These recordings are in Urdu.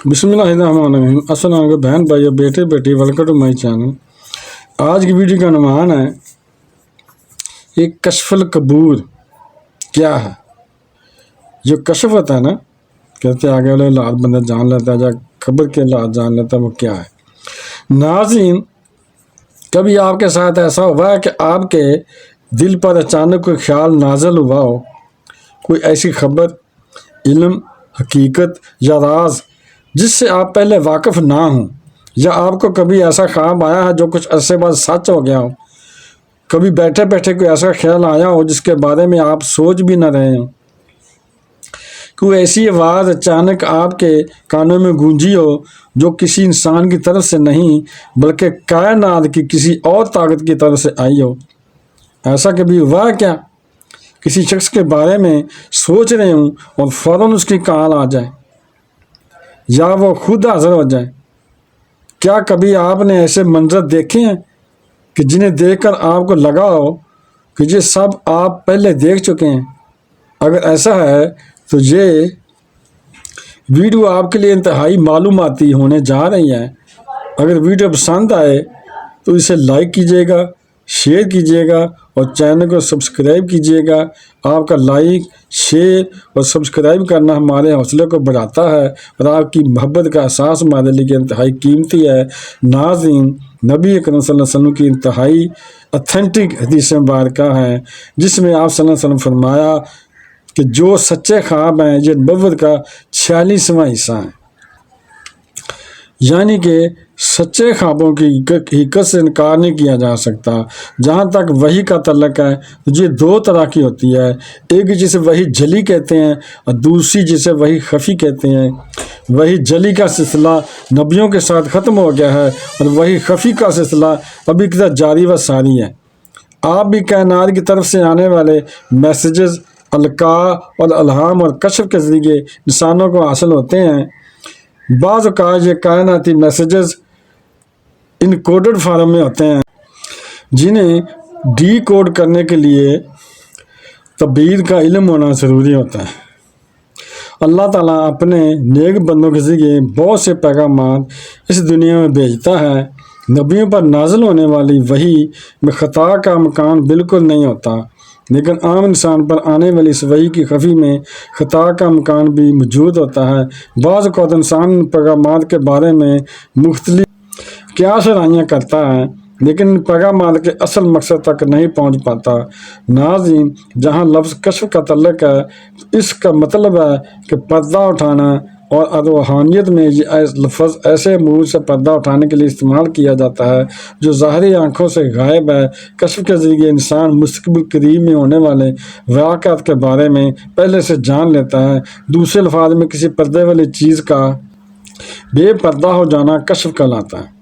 بسم اللہ الرحمن الرحیم۔ السلام علیکم بہن بھائی بیٹے بیٹی، ویلکم ٹو مائی چینل۔ آج کی ویڈیو کا عنوان ہے یہ کشف القبور کیا ہے۔ جو کشف ہوتا ہے نا، کہتے ہیں آگے والے حالات بندہ جان لیتا ہے، یا قبر کے حالات جان لیتا ہے، وہ کیا ہے۔ ناظرین، کبھی آپ کے ساتھ ایسا ہوا ہے کہ آپ کے دل پر اچانک کوئی خیال نازل ہوا ہو، کوئی ایسی خبر، علم، حقیقت یا راز جس سے آپ پہلے واقف نہ ہوں، یا آپ کو کبھی ایسا خواب آیا ہے جو کچھ عرصے بعد سچ ہو گیا ہو، کبھی بیٹھے بیٹھے کوئی ایسا خیال آیا ہو جس کے بارے میں آپ سوچ بھی نہ رہے ہوں، کوئی ایسی آواز اچانک آپ کے کانوں میں گونجی ہو جو کسی انسان کی طرف سے نہیں بلکہ کائنات کی کسی اور طاقت کی طرف سے آئی ہو۔ ایسا کبھی ہوا ہے کیا؟ کسی شخص کے بارے میں سوچ رہے ہوں اور فوراً اس کی کال آ جائے، یا وہ خود حاضر ہو جائے۔ کیا کبھی آپ نے ایسے منظر دیکھے ہیں کہ جنہیں دیکھ کر آپ کو لگا ہو کہ یہ سب آپ پہلے دیکھ چکے ہیں؟ اگر ایسا ہے تو یہ ویڈیو آپ کے لیے انتہائی معلوماتی ہونے جا رہی ہے۔ اگر ویڈیو پسند آئے تو اسے لائک کیجیے گا، شیئر کیجیے گا اور چینل کو سبسکرائب کیجیے گا۔ آپ کا لائک، شیئر اور سبسکرائب کرنا ہمارے حوصلے کو بڑھاتا ہے اور آپ کی محبت کا احساس ہمارے لیے انتہائی قیمتی ہے۔ ناظرین، نبی اکرم صلی اللہ علیہ وسلم کی انتہائی اتھینٹک حدیث مبارکہ ہیں جس میں آپ صلی اللہ علیہ وسلم فرمایا کہ جو سچے خواب ہیں یہ نبوت کا 46واں حصہ ہیں، یعنی کہ سچے خوابوں کی حقیقت سے انکار نہیں کیا جا سکتا۔ جہاں تک وحی کا تعلق ہے تو یہ دو طرح کی ہوتی ہے، ایک جسے وحی جلی کہتے ہیں اور دوسری جسے وحی خفی کہتے ہیں۔ وحی جلی کا سلسلہ نبیوں کے ساتھ ختم ہو گیا ہے اور وحی خفی کا سلسلہ ابھی کی طرح جاری و ساری ہے۔ آپ بھی کائنات کی طرف سے آنے والے میسیجز، القاء اور الہام اور کشف کے ذریعے انسانوں کو حاصل ہوتے ہیں۔ بعض اوقات یہ کائناتی میسیجز انکوڈڈ فارم میں ہوتے ہیں جنہیں ڈی کوڈ کرنے کے لیے تبعید کا علم ہونا ضروری ہوتا ہے۔ اللہ تعالیٰ اپنے نیک بندوں کے ذریعے بہت سے پیغامات اس دنیا میں بھیجتا ہے۔ نبیوں پر نازل ہونے والی وحی میں خطا کا امکان بالکل نہیں ہوتا، لیکن عام انسان پر آنے والی اس وحی کی خفی میں خطا کا امکان بھی موجود ہوتا ہے۔ بعض اوقات انسان پیغامات کے بارے میں مختلف قیاس آرائیاں کرتا ہے لیکن ان پیغامات کے اصل مقصد تک نہیں پہنچ پاتا۔ ناظرین، جہاں لفظ کشف کا تعلق ہے تو اس کا مطلب ہے کہ پردہ اٹھانا، اور روحانیت میں یہ لفظ ایسے امور سے پردہ اٹھانے کے لیے استعمال کیا جاتا ہے جو ظاہری آنکھوں سے غائب ہے۔ کشف کے ذریعے انسان مستقبل قریب میں ہونے والے واقعات کے بارے میں پہلے سے جان لیتا ہے۔ دوسرے الفاظ میں کسی پردے والی چیز کا بے پردہ ہو جانا کشف کہلاتا ہے۔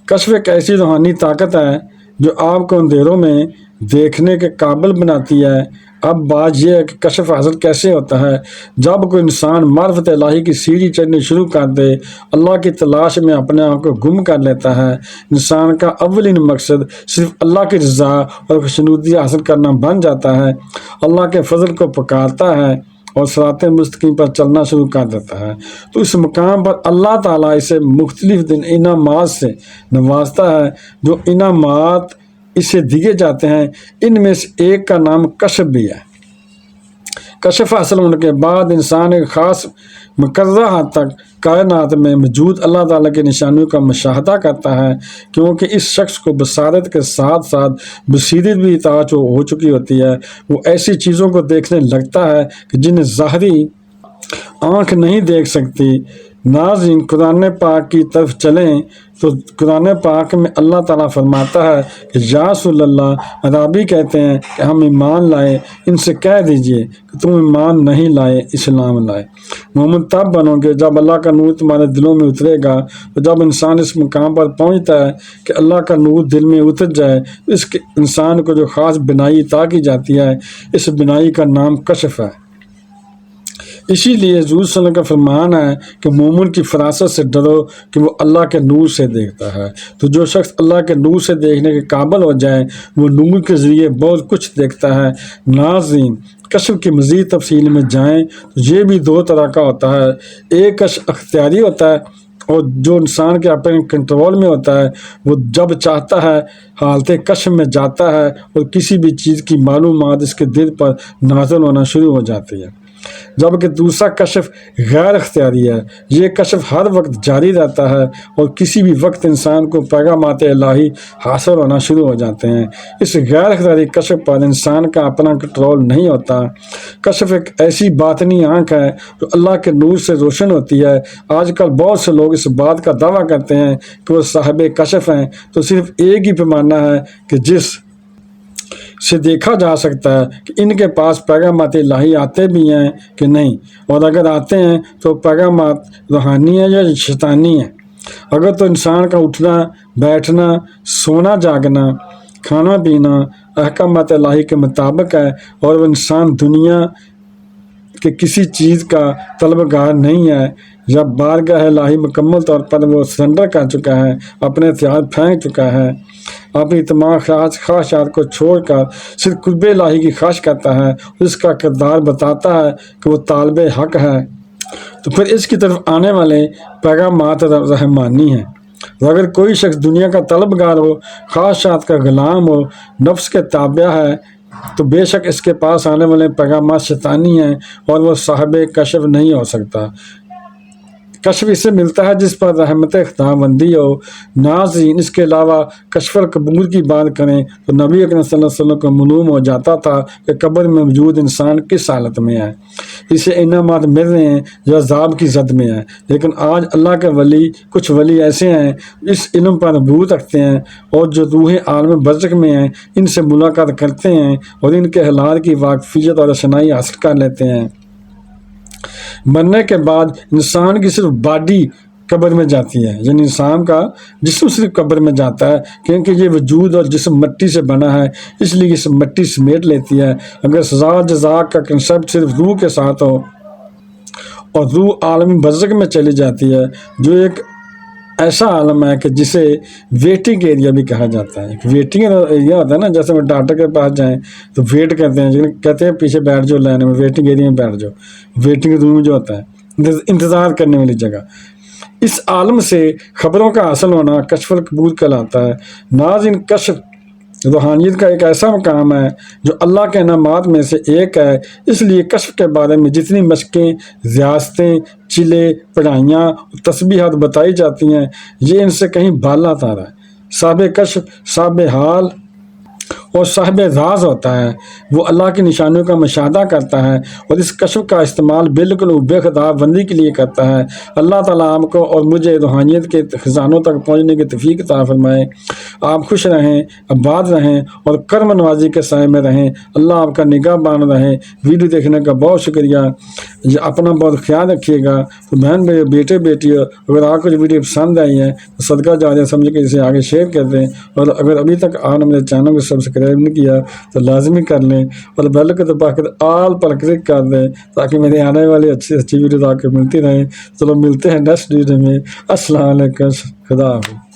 کشف ایک ایسی روحانی طاقت ہے جو آپ کو اندھیروں میں دیکھنے کے قابل بناتی ہے۔ اب بات یہ ہے کہ کشف حاصل کیسے ہوتا ہے۔ جب کوئی انسان معرفت الہی کی سیڑھی چڑھنی شروع کر دے، اللہ کی تلاش میں اپنے آپ کو گم کر لیتا ہے، انسان کا اولین مقصد صرف اللہ کی رضا اور خوشنودی حاصل کرنا بن جاتا ہے، اللہ کے فضل کو پکارتا ہے اور صراط مستقیم پر چلنا شروع کر دیتا ہے، تو اس مقام پر اللہ تعالیٰ اسے مختلف انعامات سے نوازتا ہے۔ جو انعامات اسے دیے جاتے ہیں ان میں سے ایک کا نام کشف بھی ہے۔ کشف حاصل ہونے کے بعد انسان ایک خاص مقررہ حد تک کائنات میں موجود اللہ تعالیٰ کی نشانیوں کا مشاہدہ کرتا ہے، کیونکہ اس شخص کو بصارت کے ساتھ ساتھ بصیرت بھی عطا ہو چکی ہوتی ہے۔ وہ ایسی چیزوں کو دیکھنے لگتا ہے کہ جنہیں ظاہری آنکھ نہیں دیکھ سکتی۔ ناظرین، قرآن پاک کی طرف چلیں تو قرآن پاک میں اللہ تعالیٰ فرماتا ہے کہ یا رسول اللہ، عربی کہتے ہیں کہ ہم ایمان لائے، ان سے کہہ دیجئے کہ تم ایمان نہیں لائے، اسلام لائے۔ مومن تب بنو گے جب اللہ کا نور تمہارے دلوں میں اترے گا۔ تو جب انسان اس مقام پر پہنچتا ہے کہ اللہ کا نور دل میں اتر جائے تو اس کے انسان کو جو خاص بنائی عطا کی جاتی ہے، اس بنائی کا نام کشف ہے۔ اسی لیے حضور صلی اللہ علیہ وسلم کا فرمان ہے کہ مومن کی فراست سے ڈرو کہ وہ اللہ کے نور سے دیکھتا ہے۔ تو جو شخص اللہ کے نور سے دیکھنے کے قابل ہو جائے وہ نور کے ذریعے بہت کچھ دیکھتا ہے۔ ناظرین، کشف کی مزید تفصیل میں جائیں تو یہ بھی دو طرح کا ہوتا ہے۔ ایک کشف اختیاری ہوتا ہے اور جو انسان کے اپنے کنٹرول میں ہوتا ہے، وہ جب چاہتا ہے حالت کشف میں جاتا ہے اور کسی بھی چیز کی معلومات اس کے دل پر نازل ہونا شروع ہو جاتی ہے۔ جبکہ دوسرا کشف غیر اختیاری ہے، یہ کشف ہر وقت جاری رہتا ہے اور کسی بھی وقت انسان کو پیغامات الہی حاصل ہونا شروع ہو جاتے ہیں۔ اس غیر اختیاری کشف پر انسان کا اپنا کنٹرول نہیں ہوتا۔ کشف ایک ایسی باطنی آنکھ ہے جو اللہ کے نور سے روشن ہوتی ہے۔ آج کل بہت سے لوگ اس بات کا دعویٰ کرتے ہیں کہ وہ صاحب کشف ہیں، تو صرف ایک ہی پیمانہ ہے کہ جس سے دیکھا جا سکتا ہے کہ ان کے پاس پیغامات الہی آتے بھی ہیں کہ نہیں، اور اگر آتے ہیں تو پیغامات روحانی ہیں یا شیطانی ہیں۔ اگر تو انسان کا اٹھنا بیٹھنا، سونا جاگنا، کھانا پینا احکامات الہی کے مطابق ہے اور وہ انسان دنیا کہ کسی چیز کا طلبگار نہیں ہے، جب بارگاہ الہی مکمل طور پر وہ سرنڈر کر چکا ہے، اپنے ہتھیار پھینک چکا ہے، اپنی تمام خواہشات کو چھوڑ کر صرف قرب الہی کی خواہش کرتا ہے، اس کا کردار بتاتا ہے کہ وہ طالب حق ہے، تو پھر اس کی طرف آنے والے پیغامات رحمانی ہیں۔ اگر کوئی شخص دنیا کا طلبگار ہو، خواہشات کا غلام ہو، نفس کے تابع ہے، تو بے شک اس کے پاس آنے والے پیغامات شیطانی ہیں اور وہ صاحب کشف نہیں ہو سکتا۔ کشف اس سے ملتا ہے جس پر رحمت خداوندی ہو۔ ناظرین، اس کے علاوہ کشف القبور کی بات کریں تو نبی اکرم صلی اللہ علیہ وسلم کو معلوم ہو جاتا تھا کہ قبر میں موجود انسان کس حالت میں ہے، اسے انعامات مل رہے ہیں جو عذاب کی زد میں ہے۔ لیکن آج اللہ کے ولی، کچھ ولی ایسے ہیں اس علم پر عبور رکھتے ہیں اور جو روح عالم برزخ میں ہیں ان سے ملاقات کرتے ہیں اور ان کے حالات کی واقفیت اور اشنائی حاصل کر لیتے ہیں۔ مرنے کے بعد انسان کی صرف باڈی قبر میں جاتی ہے، یعنی انسان کا جسم صرف قبر میں جاتا ہے، کیونکہ یہ وجود اور جسم مٹی سے بنا ہے، اس لیے اس مٹی سمیٹ لیتی ہے۔ اگر سزا جزا کا کنسیپٹ صرف روح کے ساتھ ہو اور روح عالم برزخ میں چلی جاتی ہے، جو ایک ایسا عالم ہے کہ جسے ویٹنگ ایریا بھی کہا جاتا ہے۔ ایک ویٹنگ ایریا ہوتا ہے نا، جیسے وہ ڈاکٹر کے پاس جائیں تو ویٹ کرتے ہیں، کہتے ہیں پیچھے بیٹھ جاؤ لائن میں، ویٹنگ ایریا میں بیٹھ جاؤ، ویٹنگ روم جو ہوتا ہے انتظار کرنے والی جگہ۔ اس عالم سے خبروں کا حاصل ہونا کشف القبور کہلاتا ہے۔ ناظرین، کشف روحانیت کا ایک ایسا مقام ہے جو اللہ کے انعامات میں سے ایک ہے، اس لیے کشف کے بارے میں جتنی مشقیں، ریاستیں، چلے، پڑھائیاں، تسبیحات بتائی جاتی ہیں، یہ ان سے کہیں بالا تر ہے۔ صاحب کشف صاحب حال اور صاحب راز ہوتا ہے، وہ اللہ کی نشانیوں کا مشاہدہ کرتا ہے اور اس کشف کا استعمال بالکل بے خطاب بندی کے لیے کرتا ہے۔ اللہ تعالیٰ آپ کو اور مجھے روحانیت کے خزانوں تک پہنچنے کی توفیق عطا فرمائے۔ آپ خوش رہیں، آباد رہیں اور کرم نوازی کے سائے میں رہیں۔ اللہ آپ کا نگہبان رہے۔ ویڈیو دیکھنے کا بہت شکریہ۔ اپنا بہت خیال رکھیے گا۔ تو بہن بھائی، بیٹے بیٹیوں، اگر آپ کو جو ویڈیو پسند آئی ہے تو صدقہ جاریہ سمجھ کے اسے آگے شیئر کر دیں، اور اگر ابھی تک آپ نے میرے چینل کو سبسکرائب نہیں کیا تو لازمی کر لیں اور بیل کو دبا کر آل پر کلک کر دیں تاکہ میرے آنے والی اچھی ویڈیوز آپ کو ملتی رہیں۔ چلو ملتے ہیں نیکسٹ ویڈیو میں۔ السلام علیکم، خدا حافظ۔